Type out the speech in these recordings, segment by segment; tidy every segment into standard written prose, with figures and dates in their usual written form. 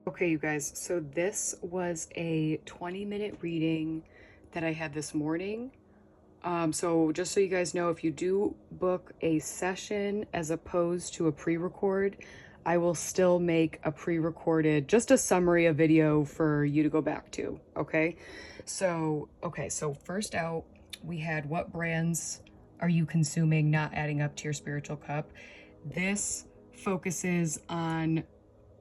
Okay, you guys, so this was a 20-minute reading that I had this morning. So just so you guys know, if you do book a session as opposed to a pre-record, I will still make a pre-recorded, just a summary, a video for you to go back to, okay? So first out, we had what brands are you consuming not adding up to your spiritual cup? This focuses on,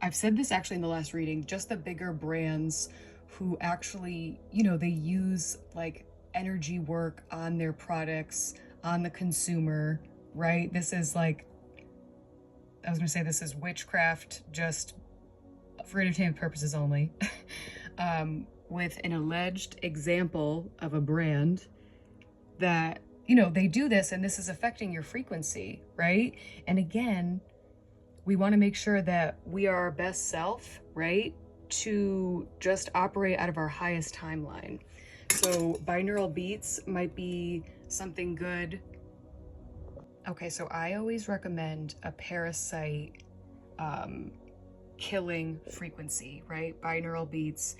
I've said this actually in the last reading, just the bigger brands who actually, they use like energy work on their products, on the consumer, right? This is like, I was gonna say this is witchcraft, just for entertainment purposes only, with an alleged example of a brand that, they do this and this is affecting your frequency, right? And again, we want to make sure that we are our best self, right? To just operate out of our highest timeline. So binaural beats might be something good. Okay, so I always recommend a parasite killing frequency, right? Binaural beats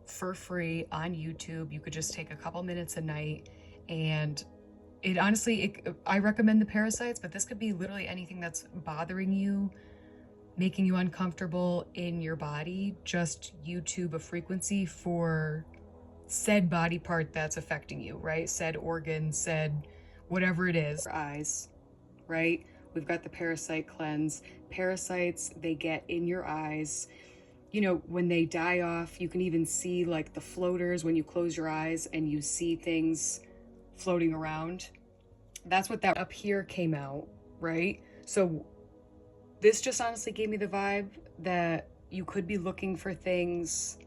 for free on YouTube. You could just take a couple minutes a night, and it honestly, I recommend the parasites, but this could be literally anything that's bothering you, making you uncomfortable in your body. Just YouTube a frequency for said body part that's affecting you, right? Said organ, said whatever it is. Eyes, right? We've got the parasite cleanse. Parasites, they get in your eyes. When they die off, you can even see like the floaters when you close your eyes and you see things floating around. That's what that up here came out, right? So this just honestly gave me the vibe that you could be looking for things,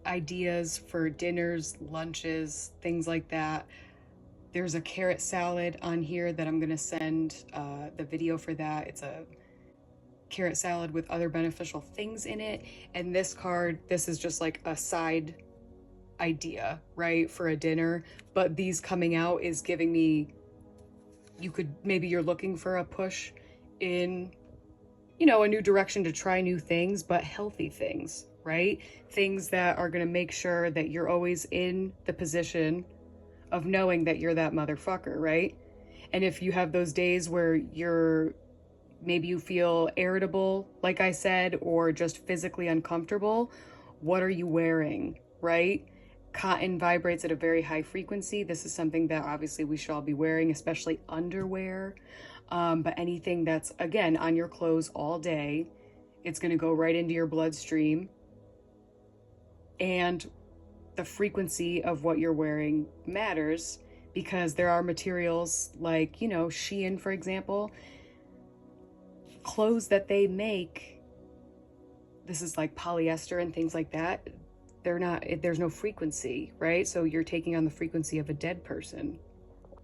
ideas for dinners, lunches, things like that. There's a carrot salad on here that I'm gonna send the video for that. It's a carrot salad with other beneficial things in it. And this card, this is just like a side idea, right, for a dinner. But these coming out is giving me, maybe you're looking for a push in, a new direction to try new things, but healthy things, right? Things that are going to make sure that you're always in the position of knowing that you're that motherfucker, right? And if you have those days where maybe you feel irritable, like I said, or just physically uncomfortable, what are you wearing, right? Cotton vibrates at a very high frequency. This is something that obviously we should all be wearing, especially underwear. But anything that's, again, on your clothes all day, it's going to go right into your bloodstream. And the frequency of what you're wearing matters, because there are materials like, Shein, for example, clothes that they make, this is like polyester and things like that. There's no frequency, right? So you're taking on the frequency of a dead person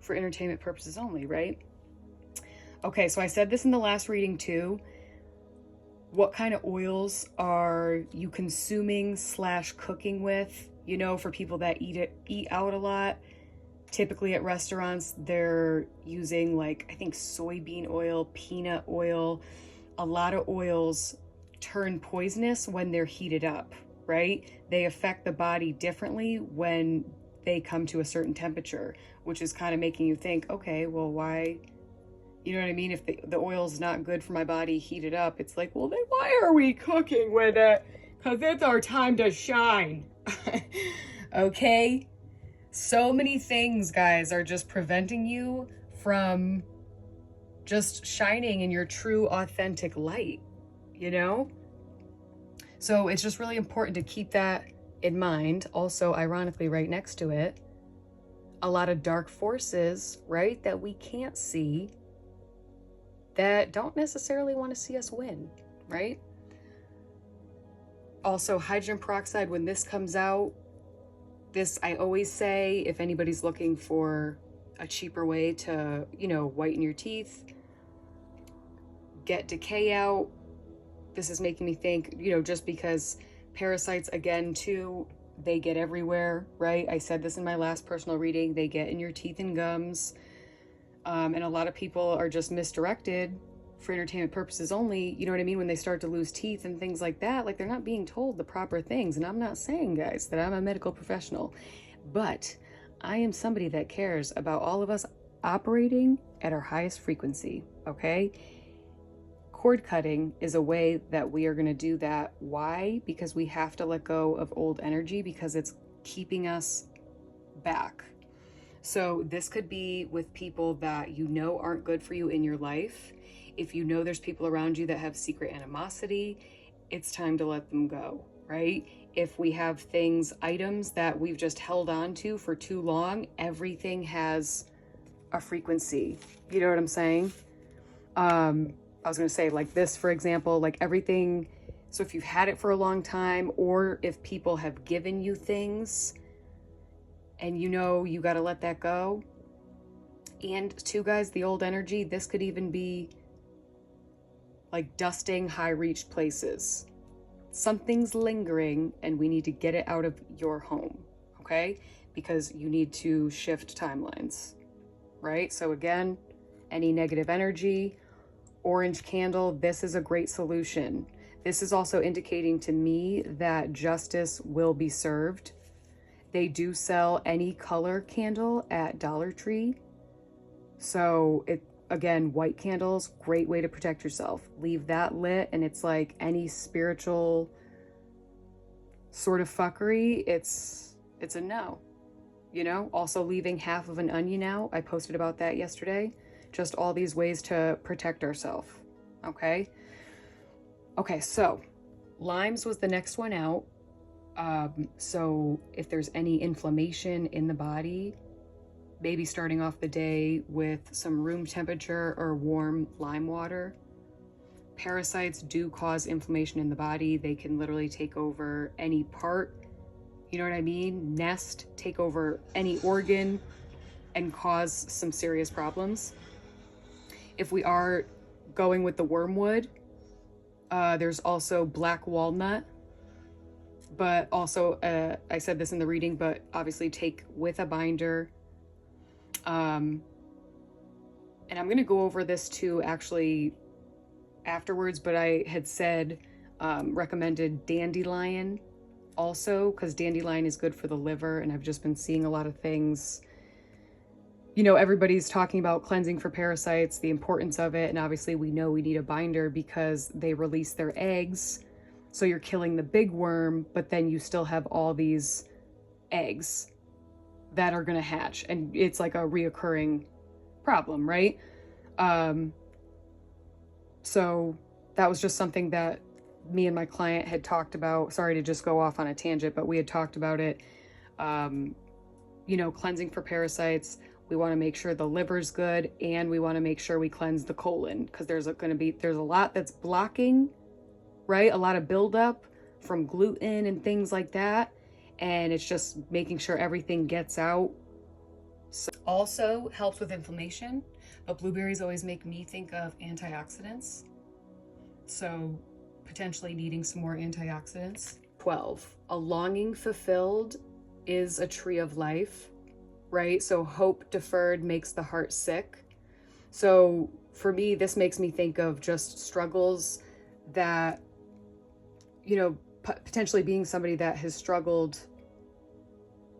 for entertainment purposes only, right? Okay, so I said this in the last reading too. What kind of oils are you consuming / cooking with? For people that eat out a lot, typically at restaurants, they're using like, I think soybean oil, peanut oil. A lot of oils turn poisonous when they're heated up, right? They affect the body differently when they come to a certain temperature, which is kind of making you think, okay, well, why, you know what I mean? If the oil's not good for my body heated up, it's like, well, then why are we cooking with it? Because it's our time to shine. Okay? So many things, guys, are just preventing you from just shining in your true, authentic light, So it's just really important to keep that in mind. Also, ironically, right next to it, a lot of dark forces, right, that we can't see, that don't necessarily want to see us win, right? Also, hydrogen peroxide, when this comes out, this, I always say, if anybody's looking for a cheaper way to, whiten your teeth, get decay out. This is making me think, just because parasites, again, too, they get everywhere, right? I said this in my last personal reading. They get in your teeth and gums. And a lot of people are just misdirected for entertainment purposes only, you know what I mean? When they start to lose teeth and things like that, like they're not being told the proper things. And I'm not saying, guys, that I'm a medical professional, but I am somebody that cares about all of us operating at our highest frequency, okay? Cord cutting is a way that we are going to do that. Why? Because we have to let go of old energy because it's keeping us back. So this could be with people that you know aren't good for you in your life. If you know there's people around you that have secret animosity, it's time to let them go, right? If we have things, items that we've just held on to for too long, everything has a frequency. You know what I'm saying? I was going to say like this, for example, like everything. So if you've had it for a long time, or if people have given you things and you know you got to let that go. And two, guys, the old energy, this could even be like dusting high reached places. Something's lingering and we need to get it out of your home, okay? Because you need to shift timelines, right? So again, any negative energy, orange candle, this is a great solution. This is also indicating to me that justice will be served. They do sell any color candle at Dollar Tree. So again, white candles, great way to protect yourself. Leave that lit and it's like any spiritual sort of fuckery, it's a no. You know, also leaving half of an onion out. I posted about that yesterday. Just all these ways to protect ourselves. Okay. Okay, so limes was the next one out. So if there's any inflammation in the body, maybe starting off the day with some room temperature or warm lime water. Parasites do cause inflammation in the body. They can literally take over any part, you know what I mean? Nest, take over any organ and cause some serious problems. If we are going with the wormwood, there's also black walnut, but also, I said this in the reading, but obviously take with a binder. And I'm going to go over this too, actually, afterwards, but I had said, recommended dandelion also, because dandelion is good for the liver, and I've just been seeing a lot of things. You know, everybody's talking about cleansing for parasites, the importance of it, and obviously we know we need a binder because they release their eggs. So you're killing the big worm, but then you still have all these eggs that are going to hatch, and it's like a reoccurring problem, right? So that was just something that me and my client had talked about. Sorry to just go off on a tangent, but we had talked about it. You know, cleansing for parasites. We want to make sure the liver's good, and we want to make sure we cleanse the colon, because there's a lot that's blocking, right? A lot of buildup from gluten and things like that. And it's just making sure everything gets out. So also helps with inflammation, but blueberries always make me think of antioxidants. So potentially needing some more antioxidants. 12, a longing fulfilled is a tree of life, right? So hope deferred makes the heart sick. So for me, this makes me think of just struggles that, you know, potentially being somebody that has struggled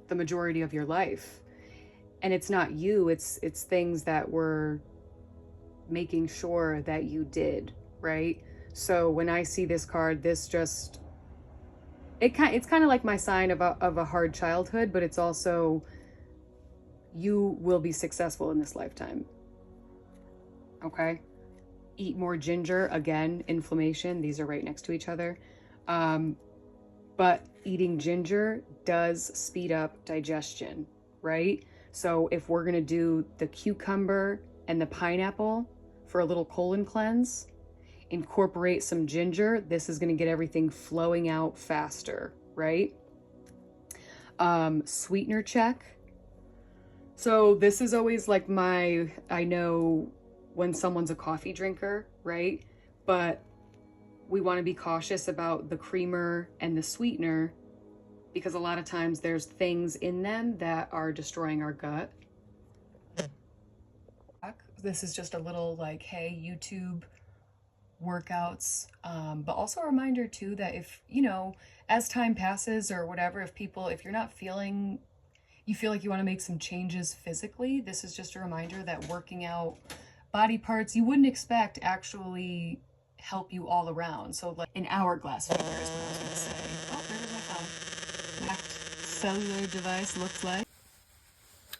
the majority of your life. And it's not you, it's things that we're making sure that you did, right? So when I see this card, this just, it's kind of like my sign of a hard childhood, but it's also, you will be successful in this lifetime. Okay? Eat more ginger, again, inflammation, these are right next to each other. But eating ginger does speed up digestion, right? So if we're gonna do the cucumber and the pineapple for a little colon cleanse, incorporate some ginger, this is gonna get everything flowing out faster, right? Sweetener check. So this is always like I know when someone's a coffee drinker, right? But we want to be cautious about the creamer and the sweetener because a lot of times there's things in them that are destroying our gut. This is just a little like, hey, YouTube workouts. But also a reminder too that if, you know, as time passes or whatever, if you're not feeling, you feel like you want to make some changes physically, this is just a reminder that working out body parts you wouldn't expect actually help you all around. So like an hourglass figure is what I was going to say. Oh, there goes my phone. Hacked cellular device looks like.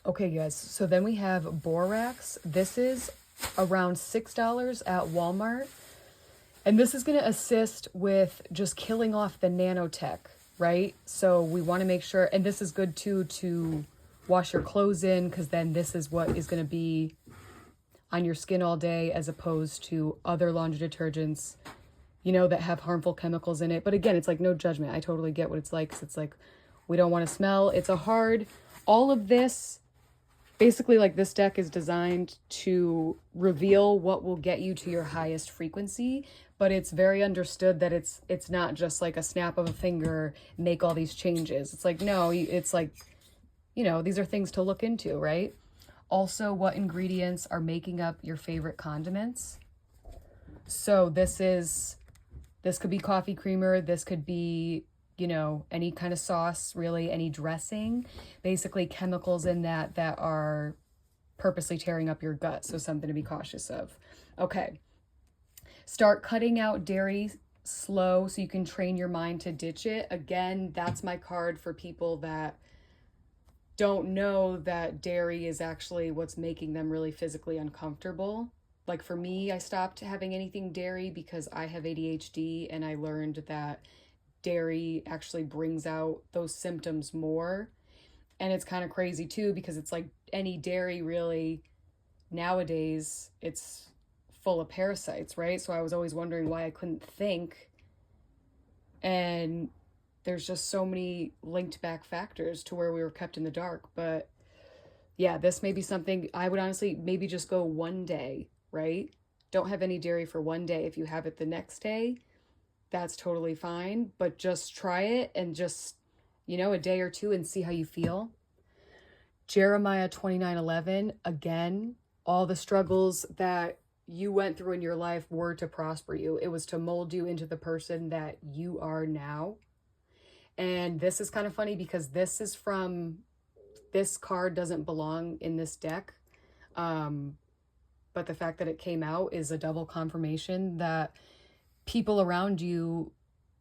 Okay, guys, so then we have borax. This is around $6 at Walmart. And this is going to assist with just killing off the nanotech, right? So we want to make sure, and this is good too to wash your clothes in, because then this is what is going to be on your skin all day, as opposed to other laundry detergents, you know, that have harmful chemicals in it. But again, it's like no judgment. I totally get what it's like, 'cause it's like we don't want to smell. It's a hard, all of this, basically, like, this deck is designed to reveal what will get you to your highest frequency, but it's very understood that it's not just like a snap of a finger, make all these changes. It's like, no, it's like, you know, these are things to look into, right? Also, what ingredients are making up your favorite condiments. So this could be coffee creamer, this could be, you know, any kind of sauce, really, any dressing, basically chemicals in that are purposely tearing up your gut. So something to be cautious of. Okay. Start cutting out dairy slow so you can train your mind to ditch it. Again, that's my card for people that don't know that dairy is actually what's making them really physically uncomfortable. Like for me, I stopped having anything dairy because I have ADHD, and I learned that dairy actually brings out those symptoms more. And it's kind of crazy too, because it's like any dairy really nowadays, it's full of parasites, right? So I was always wondering why I couldn't think. And there's just so many linked back factors to where we were kept in the dark. But yeah, this may be something I would honestly maybe just go one day, right? Don't have any dairy for one day. If you have it the next day, that's totally fine. But just try it and just, you know, a day or two and see how you feel. Jeremiah 29:11, again, all the struggles that you went through in your life were to prosper you. It was to mold you into the person that you are now. And this is kind of funny because this card doesn't belong in this deck. But the fact that it came out is a double confirmation that people around you,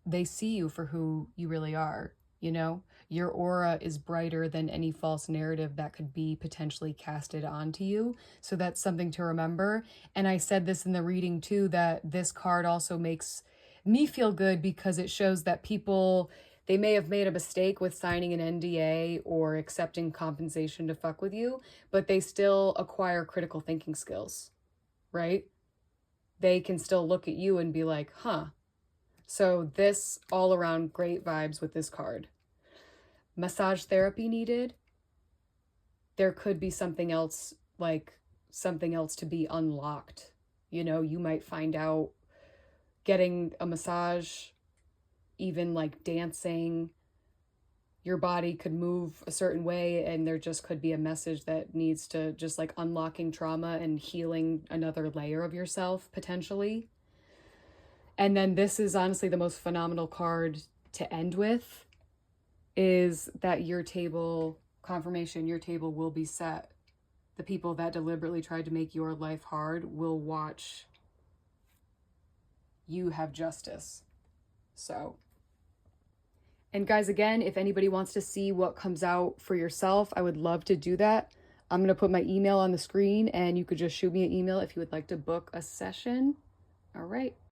they see you for who you really are. You know, your aura is brighter than any false narrative that could be potentially casted onto you. So that's something to remember. And I said this in the reading too, that this card also makes me feel good because it shows that people, they may have made a mistake with signing an NDA or accepting compensation to fuck with you, but they still acquire critical thinking skills, right? They can still look at you and be like, huh. So this all around great vibes with this card. Massage therapy needed. There could be something else, like something else to be unlocked. You know, you might find out getting a massage, even like dancing, your body could move a certain way, and there just could be a message that needs to just like unlocking trauma and healing another layer of yourself potentially. And then this is honestly the most phenomenal card to end with, is that your table, confirmation, your table will be set. The people that deliberately tried to make your life hard will watch you have justice. So, and guys, again, if anybody wants to see what comes out for yourself, I would love to do that. I'm going to put my email on the screen, and you could just shoot me an email if you would like to book a session. All right.